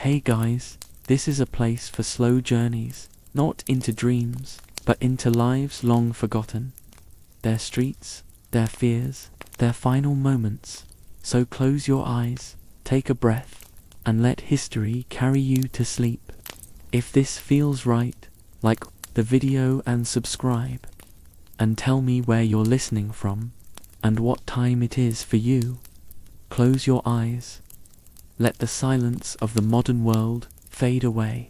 Hey guys, this is a place for slow journeys, not into dreams, but into lives long forgotten. Their streets, their fears, their final moments. So close your eyes, take a breath, and let history carry you to sleep. If this feels right, like the video and subscribe. And tell me where you're listening from, and what time it is for you. Close your eyes. Let the silence of the modern world fade away.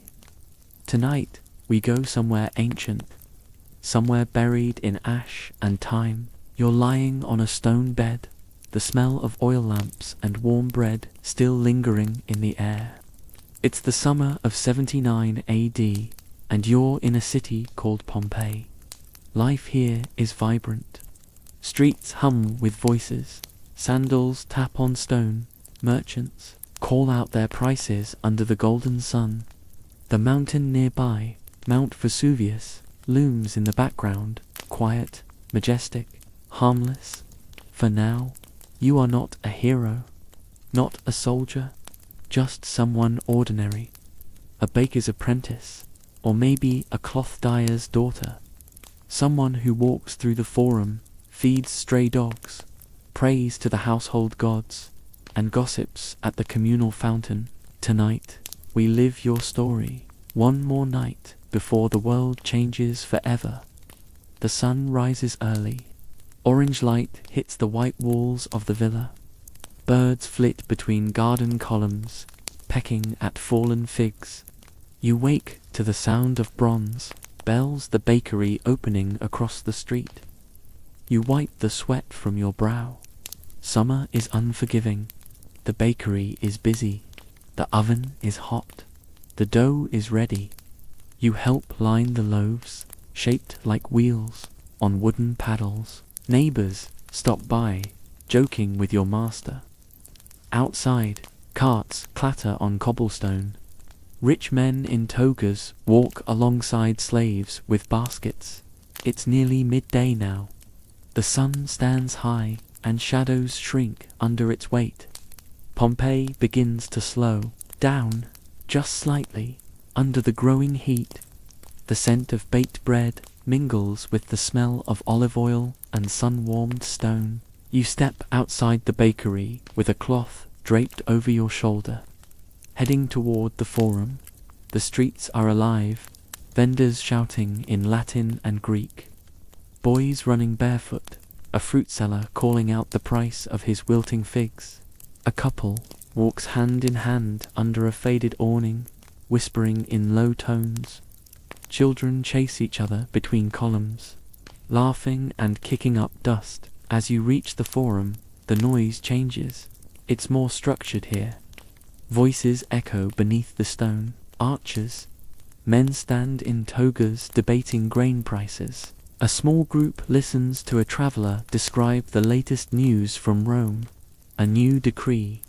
Tonight, we go somewhere ancient, somewhere buried in ash and time. You're lying on a stone bed, the smell of oil lamps and warm bread still lingering in the air. It's the summer of 79 AD, and you're in a city called Pompeii. Life here is vibrant. Streets hum with voices, sandals tap on stone, merchants call out their prices under the golden sun. The mountain nearby, Mount Vesuvius, looms in the background, quiet, majestic, harmless. For now, you are not a hero, not a soldier, just someone ordinary, a baker's apprentice, or maybe a cloth dyer's daughter. Someone who walks through the forum, feeds stray dogs, prays to the household gods, and gossips at the communal fountain. Tonight, we live your story, one more night before the world changes forever. The sun rises early. Orange light hits the white walls of the villa. Birds flit between garden columns, pecking at fallen figs. You wake to the sound of bronze bells, the bakery opening across the street. You wipe the sweat from your brow. Summer is unforgiving. The bakery is busy. The oven is hot. The dough is ready. You help line the loaves, shaped like wheels, on wooden paddles. Neighbors stop by, joking with your master. Outside, carts clatter on cobblestone. Rich men in togas walk alongside slaves with baskets. It's nearly midday now. The sun stands high, and shadows shrink under its weight. Pompeii begins to slow down, just slightly, under the growing heat. The scent of baked bread mingles with the smell of olive oil and sun-warmed stone. You step outside the bakery with a cloth draped over your shoulder. Heading toward the forum, the streets are alive, vendors shouting in Latin and Greek. Boys running barefoot, a fruit seller calling out the price of his wilting figs. A couple walks hand in hand under a faded awning, whispering in low tones. Children chase each other between columns, laughing and kicking up dust. As you reach the forum, the noise changes. It's more structured here. Voices echo beneath the stone arches. Men stand in togas debating grain prices. A small group listens to a traveler describe the latest news from Rome. A new decree,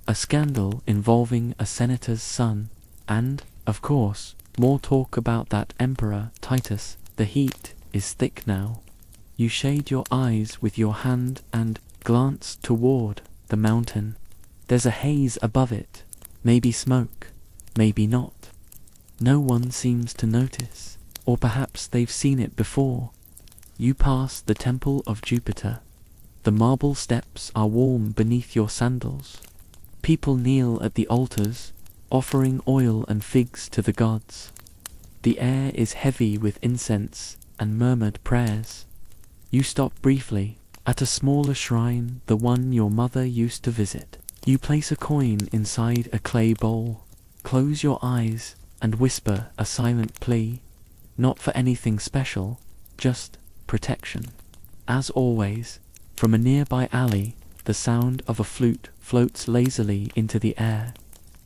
a scandal involving a senator's son, and, of course, more talk about that Emperor Titus. The heat is thick now. You shade your eyes with your hand and glance toward the mountain. There's a haze above it, maybe smoke, maybe not. No one seems to notice, or perhaps they've seen it before. You pass the Temple of Jupiter. The marble steps are warm beneath your sandals. People kneel at the altars, offering oil and figs to the gods. The air is heavy with incense and murmured prayers. You stop briefly at a smaller shrine, the one your mother used to visit. You place a coin inside a clay bowl, close your eyes, and whisper a silent plea. Not for anything special, just protection. As always, from a nearby alley, the sound of a flute floats lazily into the air.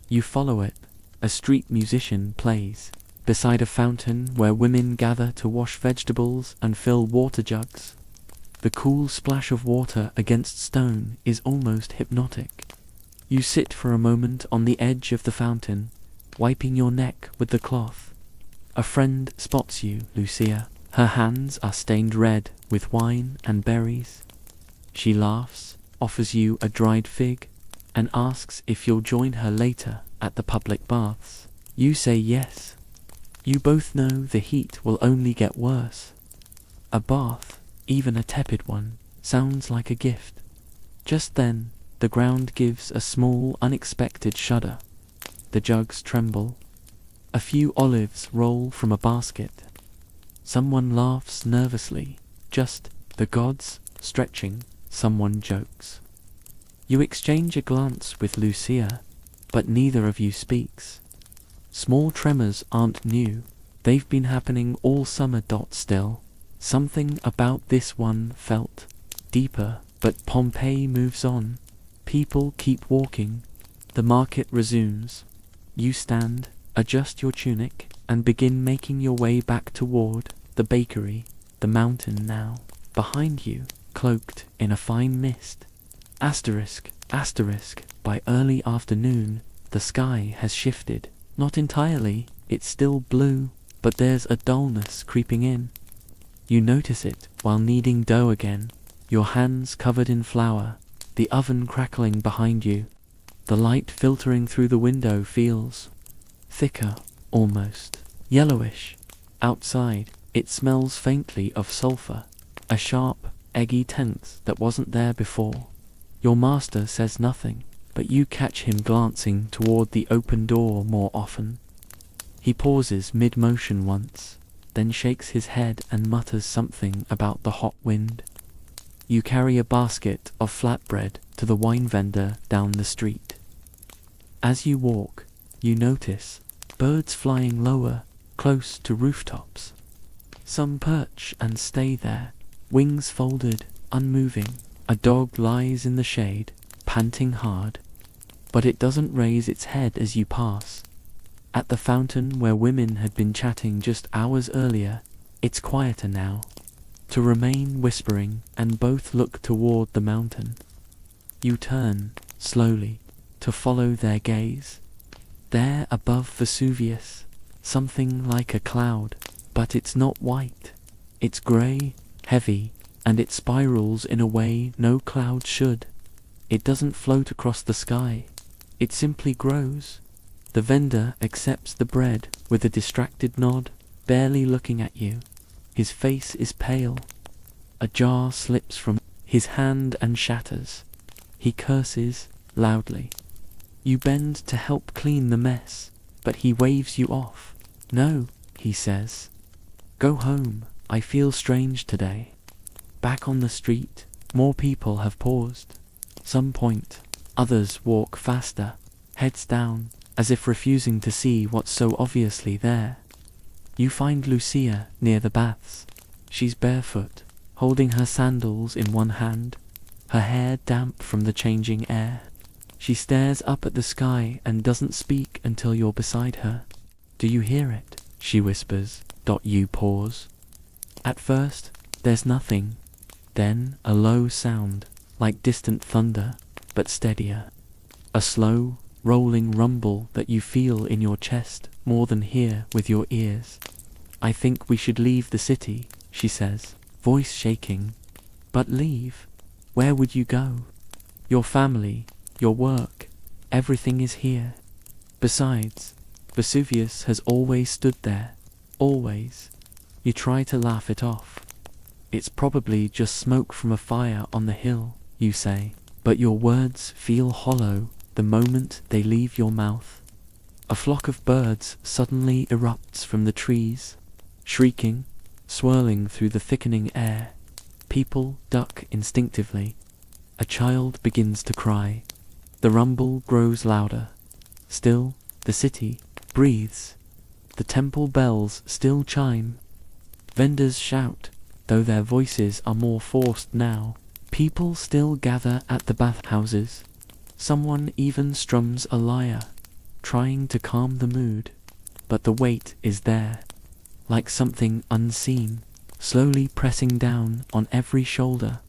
You follow it. A street musician plays beside a fountain where women gather to wash vegetables and fill water jugs. The cool splash of water against stone is almost hypnotic. You sit for a moment on the edge of the fountain, wiping your neck with the cloth. A friend spots you, Lucia. Her hands are stained red with wine and berries. She laughs, offers you a dried fig, and asks if you'll join her later at the public baths. You say yes. You both know the heat will only get worse. A bath, even a tepid one, sounds like a gift. Just then, the ground gives a small, unexpected shudder. The jugs tremble. A few olives roll from a basket. Someone laughs nervously. Just the gods stretching, someone jokes. You exchange a glance with Lucia, but neither of you speaks. Small tremors aren't new. They've been happening all summer. Still, something about this one felt deeper. But Pompeii moves on. People keep walking. The market resumes. You stand, adjust your tunic, and begin making your way back toward the bakery. The mountain now behind you, cloaked in a fine mist. Asterisk, asterisk, by early afternoon, the sky has shifted. Not entirely, it's still blue, but there's a dullness creeping in. You notice it while kneading dough again, your hands covered in flour, the oven crackling behind you. The light filtering through the window feels thicker, almost yellowish. Outside, it smells faintly of sulfur, a sharp, eggy taint that wasn't there before. Your master says nothing, but you catch him glancing toward the open door more often. He pauses mid-motion once, then shakes his head and mutters something about the hot wind. You carry a basket of flatbread to the wine vendor down the street. As you walk, you notice birds flying lower, close to rooftops. Some perch and stay there, wings folded, unmoving. A dog lies in the shade, panting hard, but it doesn't raise its head as you pass. At the fountain where women had been chatting just hours earlier, it's quieter now. To remain whispering, and both look toward the mountain. You turn, slowly, to follow their gaze. There above Vesuvius, something like a cloud, but it's not white. It's grey, heavy, and it spirals in a way no cloud should. It doesn't float across the sky. It simply grows. The vendor accepts the bread with a distracted nod, barely looking at you. His face is pale. A jar slips from his hand and shatters. He curses loudly. You bend to help clean the mess, but he waves you off. No, he says. Go home. I feel strange today. Back on the street, more people have paused. Some point, others walk faster, heads down, as if refusing to see what's so obviously there. You find Lucia near the baths. She's barefoot, holding her sandals in one hand, her hair damp from the changing air. She stares up at the sky and doesn't speak until you're beside her. Do you hear it? She whispers. You pause. At first, there's nothing. Then a low sound, like distant thunder, but steadier. A slow, rolling rumble that you feel in your chest more than hear with your ears. I think we should leave the city, she says, voice shaking. But leave? Where would you go? Your family, your work, everything is here. Besides, Vesuvius has always stood there. Always. You try to laugh it off. It's probably just smoke from a fire on the hill, you say, but your words feel hollow the moment they leave your mouth. A flock of birds suddenly erupts from the trees, shrieking, swirling through the thickening air. People duck instinctively. A child begins to cry. The rumble grows louder. Still, the city breathes. The temple bells still chime. Vendors shout, though their voices are more forced now. People still gather at the bathhouses. Someone even strums a lyre, trying to calm the mood. But the weight is there, like something unseen, slowly pressing down on every shoulder.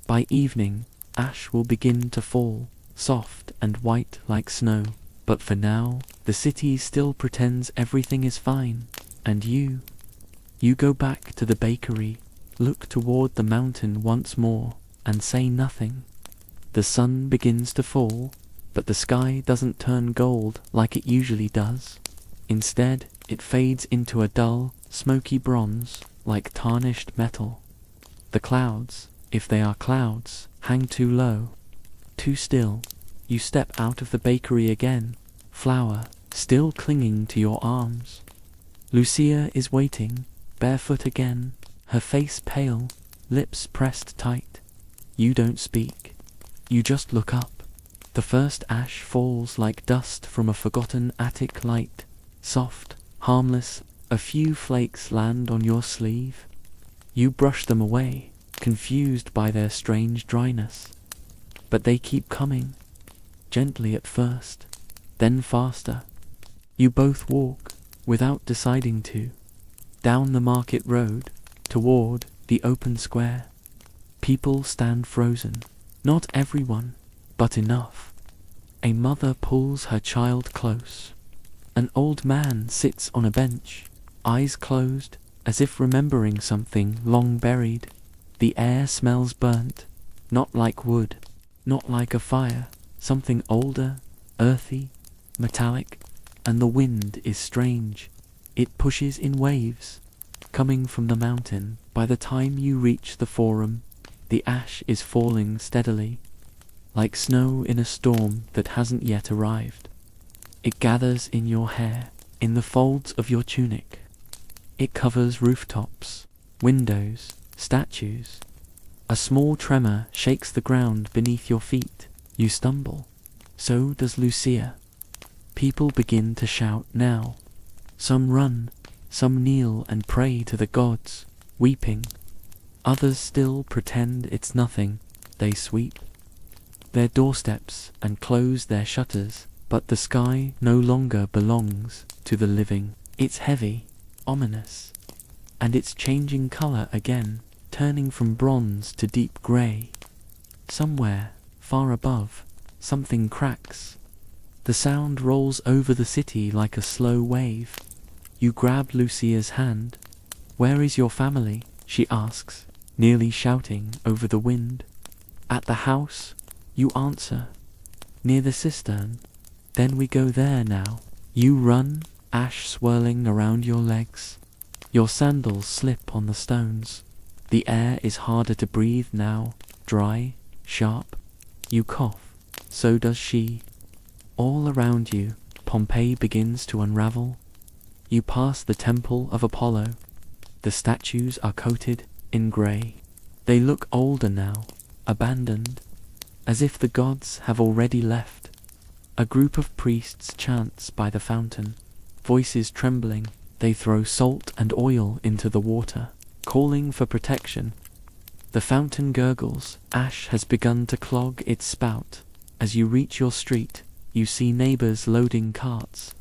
By evening, ash will begin to fall, soft and white like snow. But for now, the city still pretends everything is fine. And you go back to the bakery, look toward the mountain once more, and say nothing. The sun begins to fall. But the sky doesn't turn gold like it usually does. Instead, it fades into a dull, smoky bronze, like tarnished metal. The clouds, if they are clouds, hang too low, too still. You step out of the bakery again, flour still clinging to your arms. Lucia is waiting, barefoot again, her face pale, lips pressed tight. You don't speak. You just look up. The first ash falls like dust from a forgotten attic light, soft, harmless. A few flakes land on your sleeve. You brush them away, confused by their strange dryness. But they keep coming, gently at first, then faster. You both walk, without deciding to, down the market road, toward the open square. People stand frozen. Not everyone, but enough. A mother pulls her child close. An old man sits on a bench, eyes closed, as if remembering something long buried. The air smells burnt, not like wood, not like a fire, something older, earthy, metallic, and the wind is strange. It pushes in waves, coming from the mountain. By the time you reach the forum, the ash is falling steadily, like snow in a storm that hasn't yet arrived. It gathers in your hair, in the folds of your tunic. It covers rooftops, windows, statues. A small tremor shakes the ground beneath your feet. You stumble. So does Lucia. People begin to shout now. Some run, some kneel and pray to the gods, weeping. Others still pretend it's nothing. They sweep their doorsteps and close their shutters, but the sky no longer belongs to the living. It's heavy, ominous, and it's changing color again, turning from bronze to deep gray. Somewhere, far above, something cracks. The sound rolls over the city like a slow wave. You grab Lucia's hand. "Where is your family?" she asks, nearly shouting over the wind. "At the house," you answer, "near the cistern." "Then we go there now." You run, ash swirling around your legs. Your sandals slip on the stones. The air is harder to breathe now, dry, sharp. You cough. So does she. All around you, Pompeii begins to unravel. You pass the temple of Apollo. The statues are coated in grey. They look older now, abandoned, as if the gods have already left. A group of priests chants by the fountain, voices trembling. They throw salt and oil into the water, calling for protection. The fountain gurgles. Ash has begun to clog its spout. As you reach your street, you see neighbors loading carts.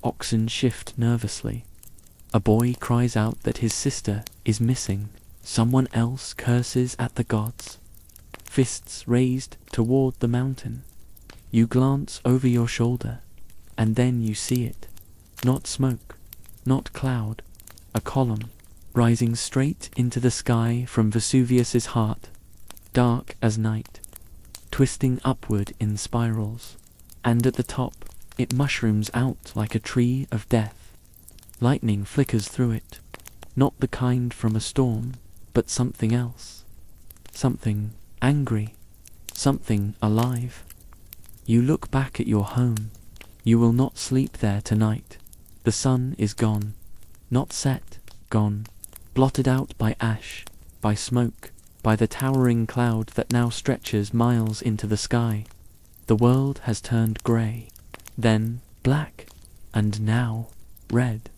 Oxen shift nervously. A boy cries out that his sister is missing. Someone else curses at the gods. Fists raised toward the mountain. You glance over your shoulder, and then you see it. Not smoke, not cloud, a column, rising straight into the sky from Vesuvius's heart, dark as night, twisting upward in spirals, and at the top it mushrooms out like a tree of death. Lightning flickers through it, not the kind from a storm, but something else. Something angry, something alive. You look back at your home. You will not sleep there tonight. The sun is gone, not set, gone, blotted out by ash, by smoke, by the towering cloud that now stretches miles into the sky. The world has turned grey, then black, and now red.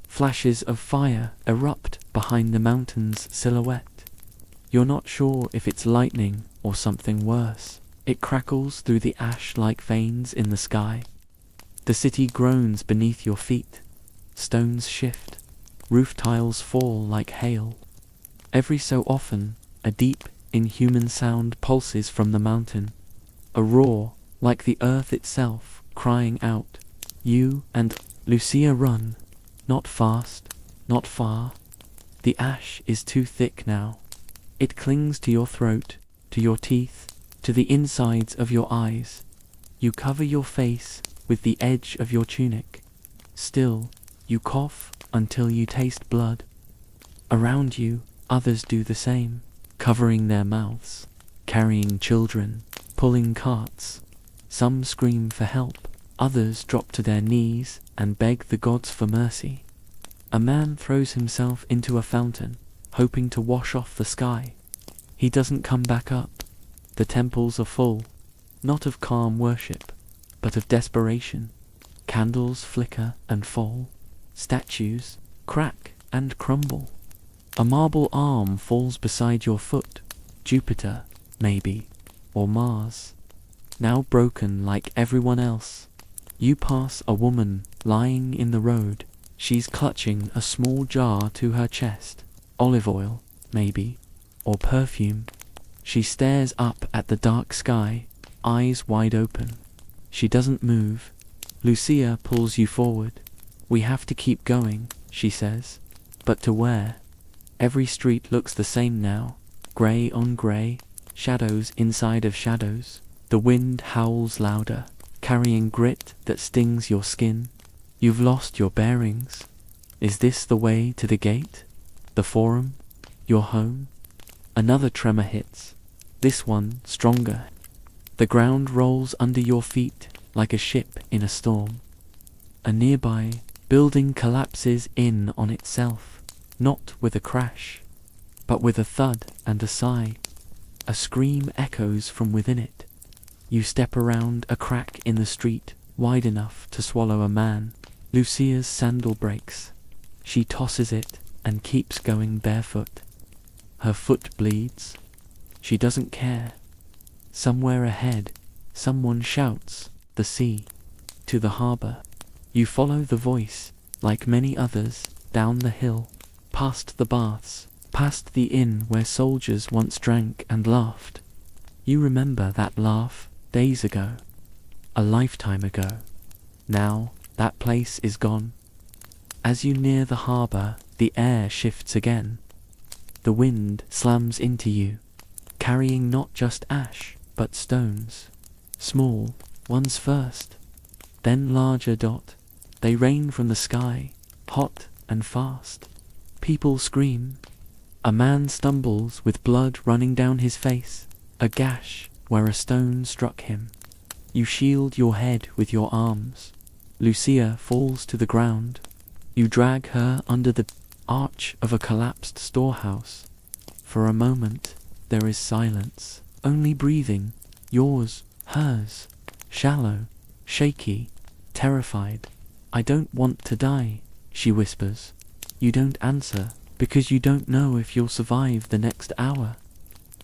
Flashes of fire erupt behind the mountain's silhouette. You're not sure if it's lightning or something worse. It crackles through the ash-like veins in the sky. The city groans beneath your feet. Stones shift. Roof tiles fall like hail. Every so often, a deep, inhuman sound pulses from the mountain. A roar, like the earth itself, crying out. You and Lucia run. Not fast, not far. The ash is too thick now. It clings to your throat, to your teeth, to the insides of your eyes. You cover your face with the edge of your tunic. Still, you cough until you taste blood. Around you, others do the same, covering their mouths, carrying children, pulling carts. Some scream for help, others drop to their knees and beg the gods for mercy. A man throws himself into a fountain, hoping to wash off the sky. He doesn't come back up. The temples are full, not of calm worship, but of desperation. Candles flicker and fall. Statues crack and crumble. A marble arm falls beside your foot. Jupiter, maybe, or Mars. Now broken like everyone else. You pass a woman lying in the road. She's clutching a small jar to her chest. Olive oil, maybe, or perfume. She stares up at the dark sky, eyes wide open. She doesn't move. Lucia pulls you forward. We have to keep going, she says. But to where? Every street looks the same now. Grey on grey, shadows inside of shadows. The wind howls louder, carrying grit that stings your skin. You've lost your bearings. Is this the way to the gate? The forum? Your home? Another tremor hits. This one stronger. The ground rolls under your feet like a ship in a storm. A nearby building collapses in on itself, not with a crash, but with a thud and a sigh. A scream echoes from within it. You step around a crack in the street, wide enough to swallow a man. Lucia's sandal breaks. She tosses it and keeps going barefoot. Her foot bleeds. She doesn't care. Somewhere ahead, someone shouts, the sea, to the harbour. You follow the voice, like many others, down the hill, past the baths, past the inn where soldiers once drank and laughed. You remember that laugh days ago, a lifetime ago. Now that place is gone. As you near the harbour, the air shifts again. The wind slams into you, carrying not just ash, but stones. Small ones first, then larger dot. They rain from the sky, hot and fast. People scream. A man stumbles with blood running down his face, a gash where a stone struck him. You shield your head with your arms. Lucia falls to the ground. You drag her under the arch of a collapsed storehouse. For a moment, there is silence, only breathing, yours, hers, shallow, shaky, terrified. I don't want to die, she whispers. You don't answer, because you don't know if you'll survive the next hour.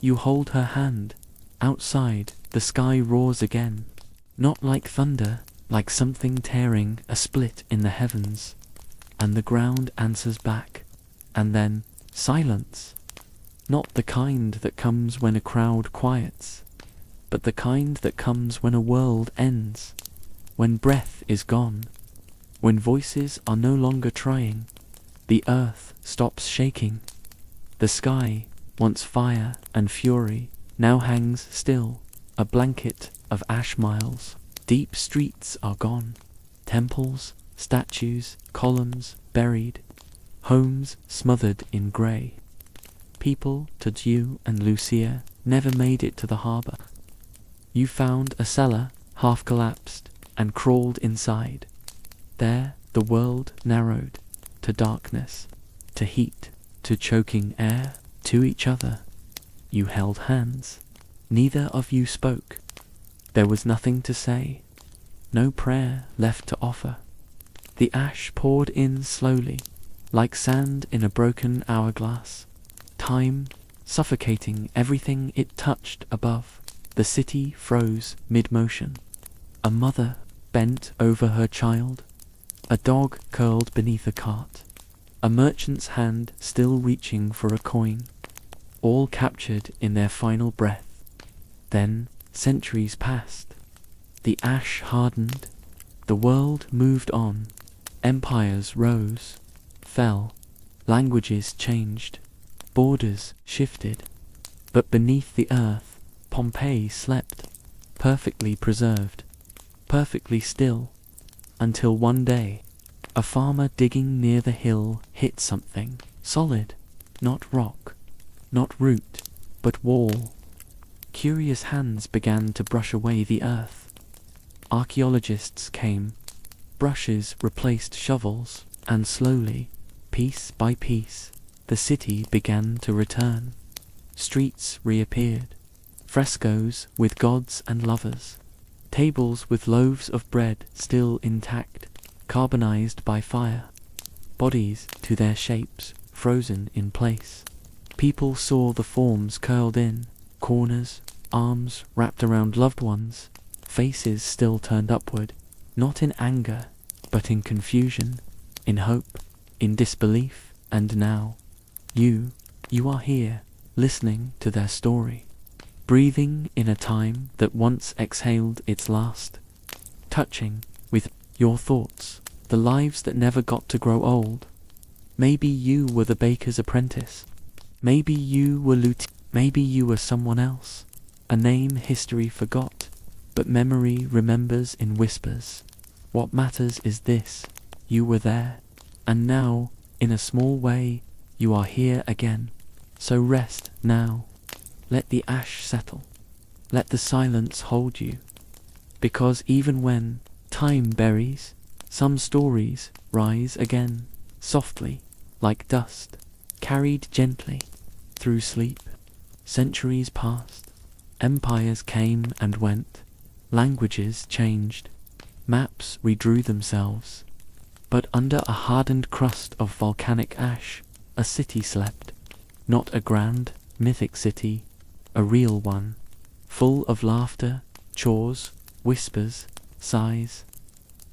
You hold her hand. Outside, the sky roars again. Not like thunder, like something tearing a split in the heavens. And the ground answers back. And then, silence. Not the kind that comes when a crowd quiets, but the kind that comes when a world ends, when breath is gone, when voices are no longer trying. The earth stops shaking. The sky, once fire and fury, now hangs still, a blanket of ash miles. Deep streets are gone. Temples, statues, columns buried. Homes smothered in grey. People, to you and Lucia, never made it to the harbour. You found a cellar, half collapsed, and crawled inside. There the world narrowed, to darkness, to heat, to choking air, to each other. You held hands. Neither of you spoke. There was nothing to say, no prayer left to offer. The ash poured in slowly, like sand in a broken hourglass. Time suffocating everything it touched above. The city froze mid-motion. A mother bent over her child. A dog curled beneath a cart. A merchant's hand still reaching for a coin. All captured in their final breath. Then centuries passed. The ash hardened. The world moved on. Empires rose, fell. Languages changed. Borders shifted. But beneath the earth, Pompeii slept, perfectly preserved. perfectly still, until one day, a farmer digging near the hill hit something solid, not rock, not root, but wall. Curious hands began to brush away the earth. Archaeologists came, brushes replaced shovels, and slowly, piece by piece, the city began to return. Streets reappeared, frescoes with gods and lovers, tables with loaves of bread still intact, carbonized by fire, bodies to their shapes frozen in place. People saw the forms curled in, corners, arms wrapped around loved ones, faces still turned upward, not in anger, but in confusion, in hope, in disbelief. And now, you are here, listening to their story, breathing in a time that once exhaled its last, touching, with your thoughts, the lives that never got to grow old. Maybe you were the baker's apprentice. Maybe you were maybe you were someone else, a name history forgot, but memory remembers in whispers. What matters is this: you were there, and now, in a small way, you are here again. So rest now. Let the ash settle. Let the silence hold you. Because even when time buries, some stories rise again, softly, like dust, carried gently through sleep. Centuries passed, empires came and went, languages changed, maps redrew themselves. But under a hardened crust of volcanic ash, a city slept. Not a grand, mythic city, a real one, full of laughter, chores, whispers, sighs,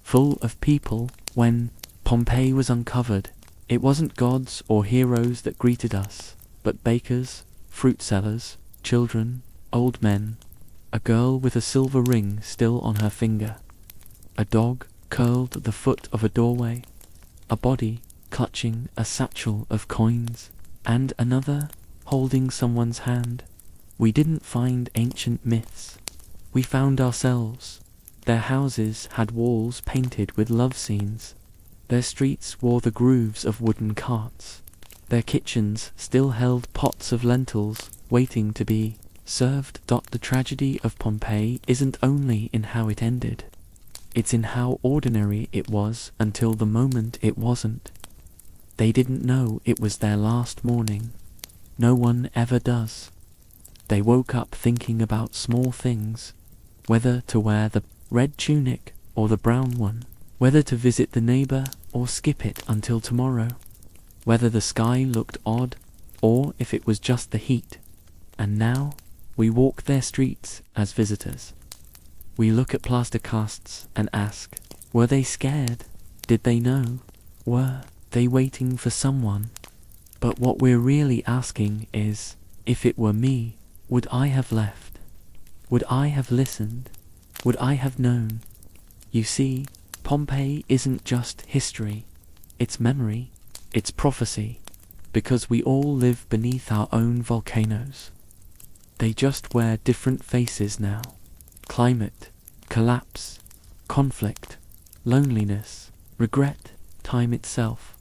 full of people. When Pompeii was uncovered, it wasn't gods or heroes that greeted us, but bakers, fruit sellers, children, old men, a girl with a silver ring still on her finger, a dog curled at the foot of a doorway, a body clutching a satchel of coins, and another holding someone's hand. We didn't find ancient myths. We found ourselves. Their houses had walls painted with love scenes. Their streets wore the grooves of wooden carts. Their kitchens still held pots of lentils waiting to be served. The tragedy of Pompeii isn't only in how it ended. It's in how ordinary it was until the moment it wasn't. They didn't know it was their last morning. No one ever does. They woke up thinking about small things, whether to wear the red tunic or the brown one, whether to visit the neighbor or skip it until tomorrow, whether the sky looked odd or if it was just the heat. And now we walk their streets as visitors. We look at plaster casts and ask, were they scared? Did they know? Were they waiting for someone? But what we're really asking is, if it were me, would I have left? Would I have listened? Would I have known? You see, Pompeii isn't just history, it's memory, it's prophecy, because we all live beneath our own volcanoes. They just wear different faces now. Climate, collapse, conflict, loneliness, regret, time itself.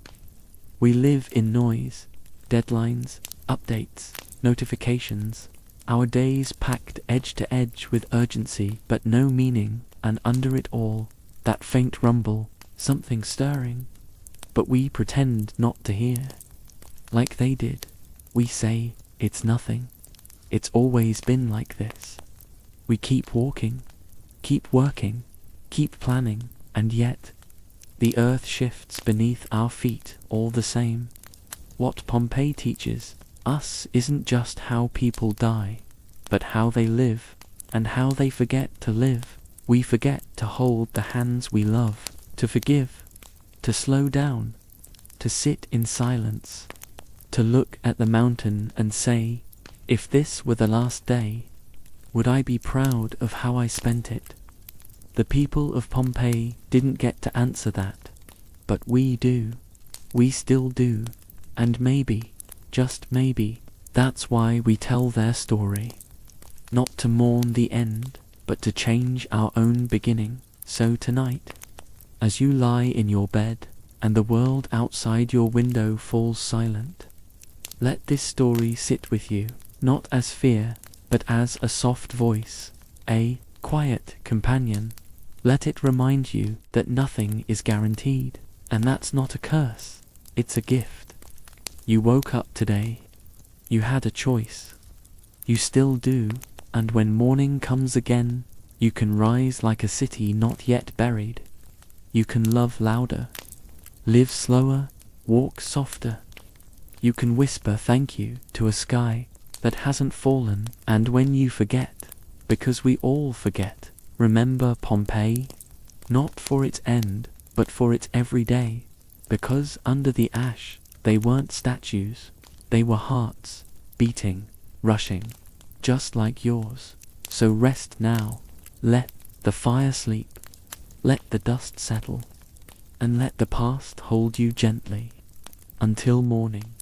We live in noise, deadlines, updates, notifications, our days packed edge to edge with urgency but no meaning, and under it all, that faint rumble, something stirring. But we pretend not to hear. Like they did, we say, it's nothing. It's always been like this. We keep walking, keep working, keep planning, and yet, the earth shifts beneath our feet all the same. What Pompeii teaches us isn't just how people die, but how they live, and how they forget to live. We forget to hold the hands we love, to forgive, to slow down, to sit in silence, to look at the mountain and say, if this were the last day, would I be proud of how I spent it? The people of Pompeii didn't get to answer that, but we do. We still do. And maybe, just maybe, that's why we tell their story. Not to mourn the end, but to change our own beginning. So tonight, as you lie in your bed and the world outside your window falls silent, let this story sit with you, not as fear, but as a soft voice, a quiet companion. Let it remind you that nothing is guaranteed, and that's not a curse, it's a gift. You woke up today. You had a choice. You still do, and when morning comes again, you can rise like a city not yet buried. You can love louder, live slower, walk softer. You can whisper thank you to a sky that hasn't fallen, and when you forget, because we all forget, remember Pompeii, not for its end, but for its everyday, because under the ash, they weren't statues, they were hearts, beating, rushing, just like yours. So rest now, let the fire sleep, let the dust settle, and let the past hold you gently, until morning.